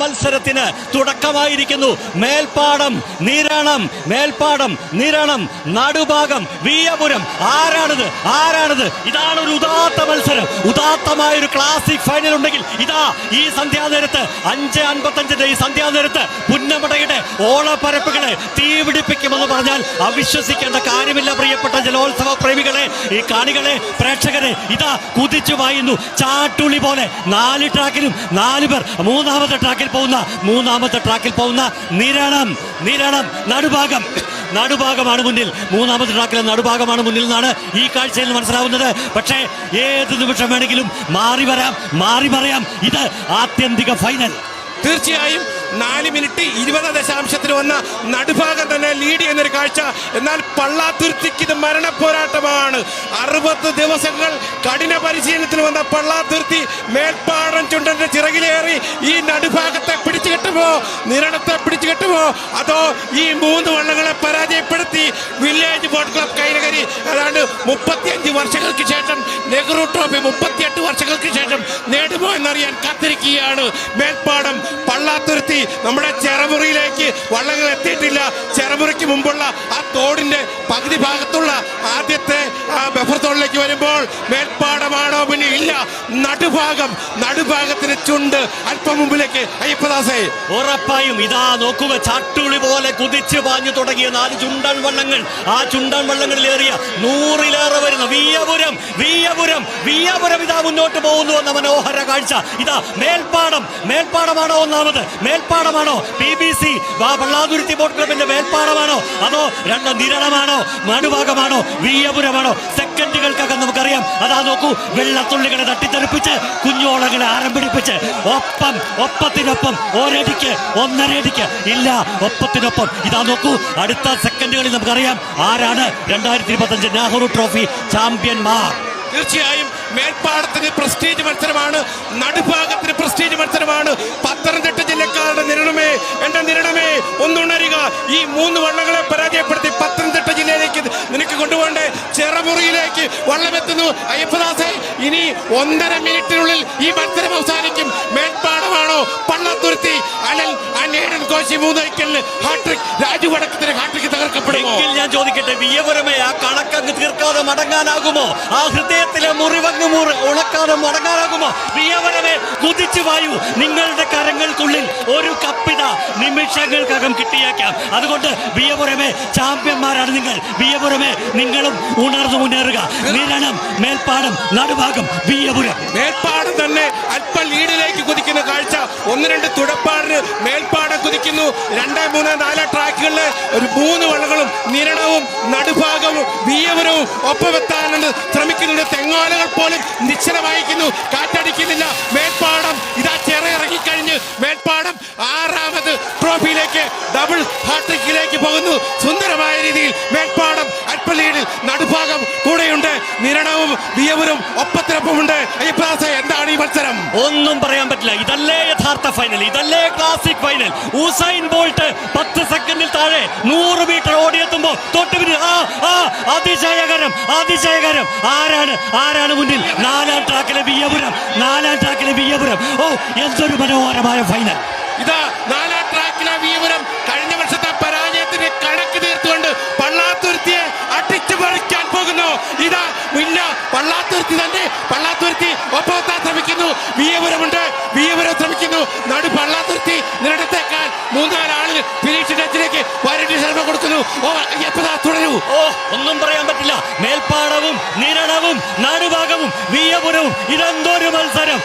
മത്സരത്തിന് തുടക്കമായിരിക്കുന്നു. മേൽപ്പാടം നിരണം നടുഭാഗം വിയപുരം. ആരാണിത്? ഇതാണ് ഒരു ഉദാത്ത മത്സരം, ഉദാത്തമായ ഒരു ക്ലാസിക് ഫൈനൽ ഉണ്ടെങ്കിൽ ഇതാ ഈ സന്ധ്യാനേരത്ത് 5:55 ഈ സന്ധ്യാനേരത്ത് പുന്നമടയുടെ ഓളപ്പരപ്പുകളെ തീപിടിപ്പിക്കുമെന്ന് പറഞ്ഞാൽ അവിശ്വസിക്കേണ്ട കാര്യമില്ല. പ്രിയപ്പെട്ട ജലോത്സവ പ്രേമികളെ, ഈ കാണികളെ, പ്രേക്ഷകരെ, ഇതാ കുതിച്ചു പായുന്നു ചാട്ടുളി പോലെ. 4 ട്രാക്കിലും 4 പേർ മൂന്നാമത്തെ ട്രാക്കിൽ പോകുന്ന നിരണം നടുഭാഗമാണ് മുന്നിൽ. മൂന്നാമത്തെ ട്രാക്കിലെ നടുഭാഗമാണ് മുന്നിൽ നിന്നാണ് ഈ കാഴ്ചയിൽ മനസ്സിലാവുന്നത്. പക്ഷേ ഏത് നിമിഷം വേണമെങ്കിലും മാറി പറയാം. ഇത് ആത്യന്തിക ഫൈനൽ. തീർച്ചയായും 4 മിനിറ്റ് 20 വന്ന നടുഭാഗം തന്നെ ലീഡ് ചെയ്യുന്നൊരു കാഴ്ച. എന്നാൽ പള്ളാത്തുരുത്തിക്ക് ഇത് മരണ പോരാട്ടമാണ്. 60 ദിവസങ്ങൾ കഠിന പരിശീലനത്തിന് വന്ന പള്ളാത്തുരുത്തി മേൽപ്പാടം ചുണ്ടന്റെ ചിറകിലേറി ഈ നടുഭാഗത്തെ പിടിച്ചു കെട്ടുമോ, നിരണത്തെ പിടിച്ചു കെട്ടുമോ, അതോ ഈ 3 വള്ളങ്ങളെ പരാജയപ്പെടുത്തി വില്ലേജ് ബോട്ട് ക്ലബ് കൈനകരി ഏതാണ്ട് 35 വർഷങ്ങൾക്ക് ശേഷം നെഹ്റു ട്രോഫി 38 വർഷങ്ങൾക്ക് ശേഷം നേടുമോ എന്നറിയാൻ കാത്തിരിക്കുകയാണ് മേൽപ്പാടം. പള്ളാത്തുരുത്തി നമ്മുടെ ചെറുമുറിയിലേക്ക് വള്ളങ്ങൾ എത്തിയിട്ടില്ല. ചെറുമുറിക്ക് മുമ്പുള്ള ആ തോടിന്റെ പകുതി ഭാഗത്തുള്ള ആദ്യത്തെ ആ ബഫർ തോടിലേക്ക് വരുമ്പോൾ മേൽപ്പാടമാണോ മുന്നിൽ? ഇല്ല, നടുഭാഗത്തിന് ചുണ്ട് അല്പം മുമ്പിലേക്ക്. അയ്യപ്പദാസേ, ഉറപ്പായും ഇതാ നോക്കുക, ചാട്ടുളി പോലെ കുതിച്ചു പാഞ്ഞു തുടങ്ങിയ 4 ചുണ്ടൻ വള്ളങ്ങൾ. ആ ചുണ്ടൻ വള്ളങ്ങളിലേറിയ 100-ലേറെ വരുന്ന വിയപുരം ഇതാ മുന്നോട്ട് പോകുന്നു എന്ന മനോഹര കാഴ്ച. ഇതാ മേൽപ്പാടമാണോ ഒന്നാമത്? മേൽപ്പാടമാണോ PBC പള്ളാതുരുത്തി ബോട്ട് ക്ലബിന്റെ മേൽപ്പാടമാണോ, അതോ നിരണമാണോ, നടുഭാഗമാണോ, വിയപുരമാണോ? സെക്കൻഡുകൾക്കകം നമുക്കറിയാം. അതാ നോക്കൂ, വെള്ളത്തുള്ളികളെ തട്ടിത്തെറിപ്പിച്ച് കുഞ്ഞോളങ്ങളെ ആരംഭിടിപ്പിച്ച് ഒപ്പത്തിനൊപ്പം ഒരടിക്ക് 1.5 ഇല്ല, ഒപ്പത്തിനൊപ്പം. ഇതാ നോക്കൂ, അടുത്ത സെക്കൻഡുകളിൽ നമുക്കറിയാം ആരാണ് 2025 നെഹ്റു ട്രോഫി ചാമ്പ്യന്മാർ. തീർച്ചയായും മേൽപ്പാടത്തിന് പ്രസ്റ്റീജ് മത്സരമാണ്, നടുഭാഗത്തിന് പ്രസ്റ്റീജ് മത്സരമാണ്. പത്തനംതിട്ട ജില്ലക്കാരുടെ നിരണമേ ഒന്നുണരുക. ഈ 3 വള്ളങ്ങളെ പരാജയപ്പെടുത്തി പത്തനംതിട്ട ജില്ലയിലേക്ക് നിനക്ക് കൊണ്ടുപോകണ്ടേ? ചെറുമുറിയിലേക്ക് വള്ളമെത്തുന്നു. അയ്യപ്പദാസെ, ഇനി 1.5 മിനിറ്റിനുള്ളിൽ ഈ മത്സരം അവസാനിക്കും. മേൽപ്പാടമാണോ പള്ളാത്തുരുത്തി? കോശി 3 വൈക്കലിന് ഹാട്രിക്, രാജു വടക്കത്തിന് ഹാട്രിക് തകർക്കപ്പെടുമോ? ഞാൻ ചോദിക്കട്ടെ, വിയപുരമേ ആ കണക്കങ്ങ് തീർക്കാതെ മടങ്ങാനാകുമോ? ആ ഹൃദയത്തിലെ മുറിവങ്ങ് ഉണക്കാതെ മടങ്ങാനാകുമോ? വിയപുരമേ, കുതിച്ചു വായു. നിങ്ങളുടെ കരങ്ങൾക്കുള്ളിൽ ഒരു കപ്പിത നിമിഷങ്ങൾക്കകം കിട്ടിയേക്കാം. അതുകൊണ്ട് വിയപുരമേ, ചാമ്പ്യന്മാരാണ് നിങ്ങൾ. വിയപുരമേ, നിങ്ങളും ഉണർന്നു മുന്നേറുക. നിരണം, മേൽപ്പാടം, നടുഭാഗം, വിയപുരം. മേൽപ്പാടം തന്നെ അല്പം ലീഡിലേക്ക് കുതിക്കുന്ന കാഴ്ച. 1-2 തുടപ്പാടിന് മേൽപ്പാടം കുതിക്കുന്നു. 2, 3, 4 ട്രാക്കുകളിലെ ഒരു 3 വള്ളങ്ങളും നിരണവും നടുഭാഗവും വിയപുരവും ഒപ്പമെത്താനുണ്ട് ശ്രമിക്കുന്നുണ്ട്. തെങ്ങോലകൾ പോലും നിശ്ചലമായിരിക്കുന്നു, കാറ്റടിക്കുന്നില്ല. മേൽപ്പാടം ഇതാ ഇറങ്ങിക്കഴിഞ്ഞ് മേൽപ്പാടം 6ാമത് ട്രോഫിയിലേക്ക്, ഡബിൾ ഹാട്രിക്കിലേക്ക് പോകുന്നു. സുന്ദരമായ രീതിയിൽ മേൽപ്പാടം അല്പ ലീഡിൽ, നടുഭാഗം കൂടെയുണ്ട്. നിരണവും വിയപുരവും ഒപ്പത്തിനൊപ്പമുണ്ട്. അയ്യപ്പദാസ, എന്താണ് ഈ മത്സരം? ഒന്നും പറയാൻ പറ്റില്ല. ഇതല്ലേ യഥാർത്ഥ ഫൈനൽ, ഇതല്ലേ ക്ലാസിക് ഫൈനൽ. ഉസൈൻ ബോൾട്ട് 10 സെക്കൻഡിൽ താഴെ 100 മീറ്റർ ഓടിയെത്തുമ്പോ തൊട്ടുപിന്നിൽ അതിശയകരം ആരാണ് മുന്നിൽ? 4ാം ട്രാക്കിലെ വിയപുരം. ഓ, എന്തൊരു മനോഹരമായ ഫൈനൽ. ഇതാ 4ാം ട്രാക്കിലെ വിയപുരം കഴിഞ്ഞ വർഷത്തെ പരാജയത്തിന് കണക്ക് തീർത്തുകൊണ്ട് പള്ളാത്തുരുത്തിയെ അടിച്ചു പറിക്കാൻ പോകുന്നു. ഇതാ ഇല്ല, പള്ളാത്തുരുത്തി ഒപ്പമെത്താൻ ശ്രമിക്കുന്നു. വിയപുരം ശ്രമിക്കുന്നു. പള്ളാത്തുരുത്തി നിരടത്തേക്കാൾ 3-4 ആളുകൾ ഫിനിഷ് ടച്ചിലേക്ക് ശ്രമം കൊടുക്കുന്നു. തുടരൂ. ഒന്നും പറയാൻ പറ്റില്ല. മേൽപ്പാടവും നിരണവും നടുഭാഗവും വിയപുരവും. ഇതെന്തൊരു മത്സരം!